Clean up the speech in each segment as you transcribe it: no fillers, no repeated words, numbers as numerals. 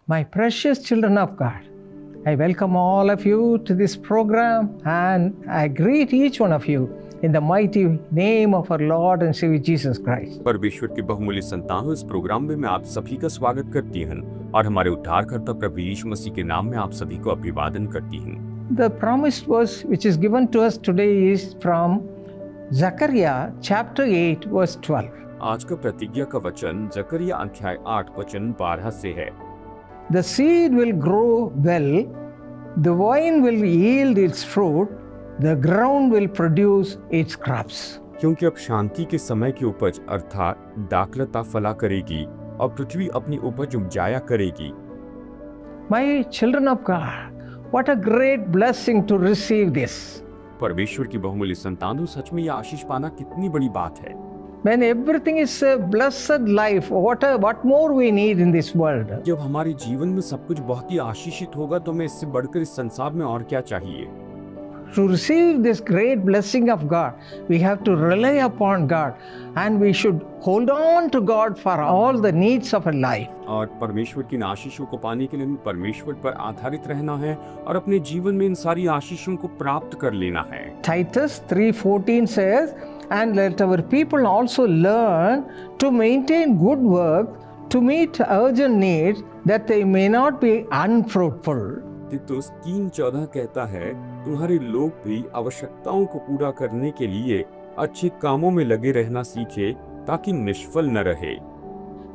My precious children of God, I welcome all of you to this program and I greet each one of you in the mighty name of our Lord and Savior Jesus Christ. परमेश्वर के बहुमूल्य संतानों, इस programme में मैं आप सभी का स्वागत करती हूँ और हमारे उद्धारकर्ता प्रभु यीशु मसीह के नाम में आप सभी को अभिवादन करती हूँ। The promised verse which is given to us today is from Zechariah chapter 8 verse 12. आज का प्रतिज्ञा का वचन जकरिया अध्याय 8 वचन 12 से है। The seed will grow well, the vine will yield its fruit, the ground will produce its crops. क्योंकि अब शांति के समय की उपज अर्थात दाखलता फला करेगी और पृथ्वी अपनी उपज उपजाया करेगी। My children of God, what a great blessing to receive this. परमेश्वर की बहुमूल्य संतानों, सच में यह आशीष पाना कितनी बड़ी बात है। When everything is a blessed life, what more we need in this world? जब हमारे जीवन में सब कुछ बहुत ही आशीषित होगा तो हमें इससे बढ़कर इस संसार में और क्या चाहिए। To receive this great blessing of God, we have to rely upon God and we should hold on to God for all the needs of our life. और परमेश्वर की इन आशीषों को पाने के लिए हमें परमेश्वर पर आधारित रहना है और अपने जीवन में इन सारी आशीषों को प्राप्त कर लेना है। Titus 3:14 says, and let our people also learn to maintain good work to meet urgent needs that they may not be unfruitful. तीतुस 3:14 कहता है, तुम्हारे लोग भी आवश्यकताओं को पूरा करने के लिए अच्छे कामों में लगे रहना सीखे ताकि निष्फल न रहे।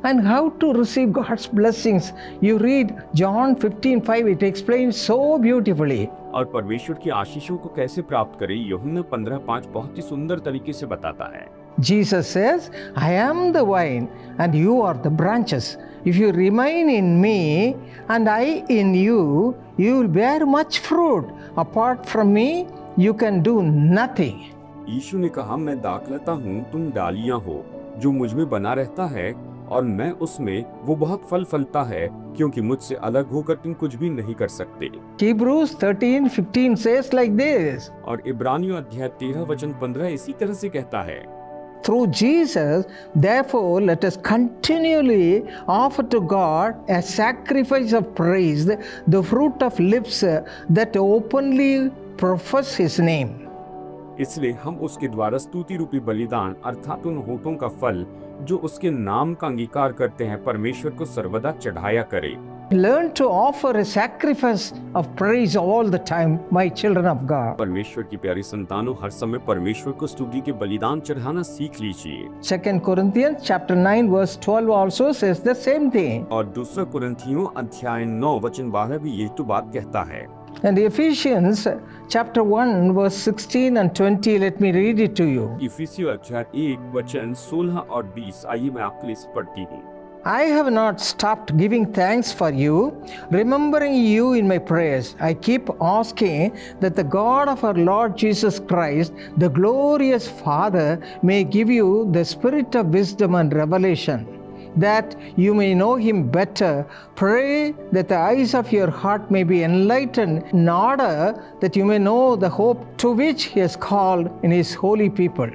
And how to receive God's blessings? You read John 15:5. It explains so beautifully. और परमेश्वर की आशीषों को कैसे प्राप्त करें, यूहन्ना 15:5 बहुत ही सुंदर तरीके से बताता है। Jesus says, I am the vine and you are the branches. If you remain in me and I in you, you will bear much fruit. Apart from me, you can do nothing. यीशु ने कहा, मैं दाखलता हूँ, तुम डालियां हो। जो मुझ में बना रहता है और मैं उसमें, वो बहुत फल फलता है, क्योंकि मुझसे अलग होकर तुम कुछ भी नहीं कर सकते। Hebrews 13:15 says like this. और इब्रानियों अध्याय 13 वचन 15 इसी तरह से कहता है, Through Jesus, therefore, let us continually offer to God a sacrifice of praise, the fruit of lips that openly profess His name. इसलिए हम उसके द्वारा स्तुति रूपी बलिदान अर्थात उन होठों का फल जो उसके नाम का अंगीकार करते हैं, परमेश्वर को सर्वदा चढ़ाया करे। Learn to offer a sacrifice of praise all the time, my children of God. परमेश्वर की प्यारी संतानों, हर समय परमेश्वर को स्तुति के बलिदान चढ़ाना सीख लीजिए। 2 Corinthians chapter 9 verse 12 also says the same thing. और दूसरा कुरिन्थियों अध्याय 9 वचन 12 भी यही तो बात कहता है। And Ephesians chapter 1 verse 16 and 20, let me read it to you. इफिसियों अध्याय 1 वचन 16 और 20, आइए मैं आपके लिए इसे पढ़ती हूँ। I have not stopped giving thanks for you, remembering you in my prayers. I keep asking that the God of our Lord Jesus Christ, the glorious Father, may give you the spirit of wisdom and revelation, that you may know him better. Pray that the eyes of your heart may be enlightened, in order that you may know the hope to which he has called in his holy people.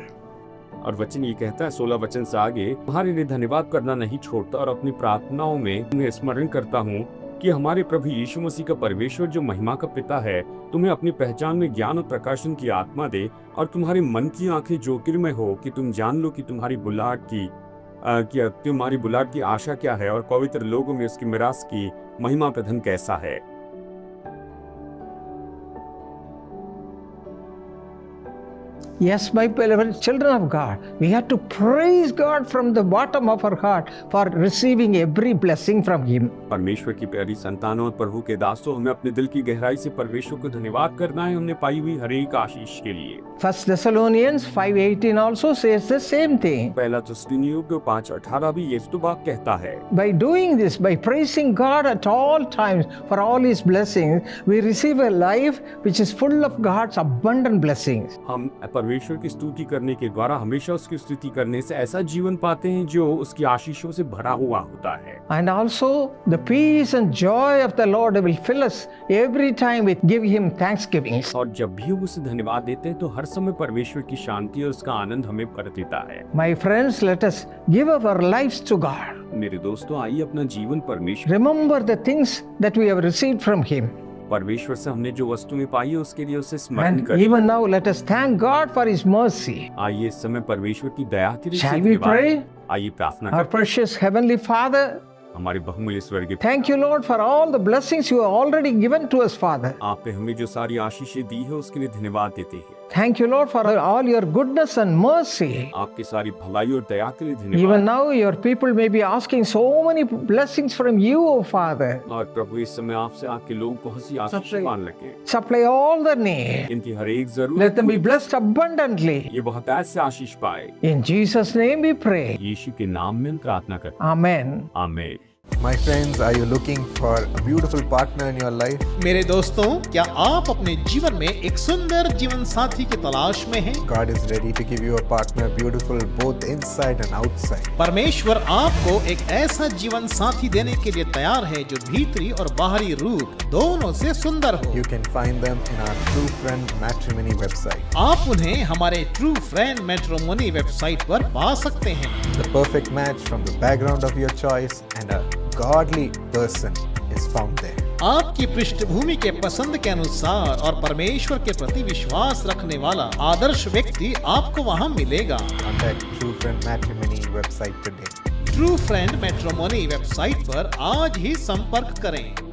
और वचन ये कहता है 16 वचन से आगे, तुम्हारे लिए धन्यवाद करना नहीं छोड़ता और अपनी प्रार्थनाओं में तुम्हें स्मरण करता हूँ कि हमारे प्रभु यीशु मसीह का परमेश्वर जो महिमा का पिता है, तुम्हें अपनी पहचान में ज्ञान और प्रकाशन की आत्मा दे और तुम्हारे मन की आंखें ज्योतिर्मय हो कि तुम जान लो कि तुम्हारी बुलाहट की आशा क्या है और पवित्र लोगों में उसकी मिरास की महिमा का धन कैसा है। Yes, my beloved children of God, we have to praise God from the bottom of our heart for receiving every blessing from Him. परमेश्वर की प्यारी संतानों और प्रभु के दासों, हमें अपने दिल की गहराई से परमेश्वर को धन्यवाद करना है हमने पाई हुई हर एक आशीष के लिए। 1 Thessalonians 5:18 also says the same thing. पहला थिस्सलुनीकियों 5:18 भी ये तो बात कहता है। By doing this, by praising God at all times for all His blessings, we receive a life which is full of God's abundant blessings. हम परमेश्वर की स्तुति करने के द्वारा हमेशा उसकी स्तुति करने से ऐसा जीवन पाते हैं जो उसकी आशीषों से भरा हुआ होता है। And also, the peace and joy of the Lord will fill us every time we give Him thanksgivings. और जब भी हम उसे धन्यवाद देते हैं तो हर समय परमेश्वर की शांति और उसका आनंद हमें भर देता है। My friends, let us give our lives to God. मेरे दोस्तों, आइए अपना जीवन परमेश्वर Remember the things that we have received from Him. परमेश्वर से हमने जो वस्तुएं पाई है उसके लिए उसे स्मरण And करें। even now, let us thank God for His mercy. आइए इस समय परमेश्वर की दया के लिए Shall we धन्यवाद। pray? आइए प्रार्थना Our करें। precious Heavenly Father, हमारे बहुमूल्य स्वर्गीय thank you, Lord, for all the blessings you have already given to us, Father. आपने हमें जो सारी आशीषें दी है उसके लिए धन्यवाद देते हैं। Thank you, Lord, for all your goodness and mercy. आपकी सारी भलाई और दया के लिए Even धन्यवाद। now, your people may be asking so many blessings from you, O Father. और प्रभु, इस समय आपसे आपके लोग बहुत सी आशीष मान लगे। Supply all the need. इनकी हर एक Let जरूरत them be blessed abundantly. ये बहुत ऐसे आशीष पाए। In Jesus' name we pray. यीशु के नाम में हम प्रार्थना करते Amen. हैं। आमीन। My friends, are you looking for a beautiful partner in your life? मेरे दोस्तों, क्या आप अपने जीवन में एक सुंदर जीवन साथी की तलाश में हैं? God is ready to give you a partner beautiful both inside and outside. परमेश्वर आपको एक ऐसा जीवन साथी देने के लिए तैयार है जो भीतरी और बाहरी रूप दोनों से सुंदर हो। You can find them in our True Friend Matrimony website. आप उन्हें हमारे ट्रू फ्रेंड मैट्रिमोनी वेबसाइट पर पा सकते हैं। The perfect match from the background of your choice and a godly person is found there. आपकी पृष्ठभूमि के पसंद के अनुसार और परमेश्वर के प्रति विश्वास रखने वाला आदर्श व्यक्ति आपको वहां मिलेगा। Contact True Friend Matrimony website today. True friend matrimony website पर आज ही संपर्क करें।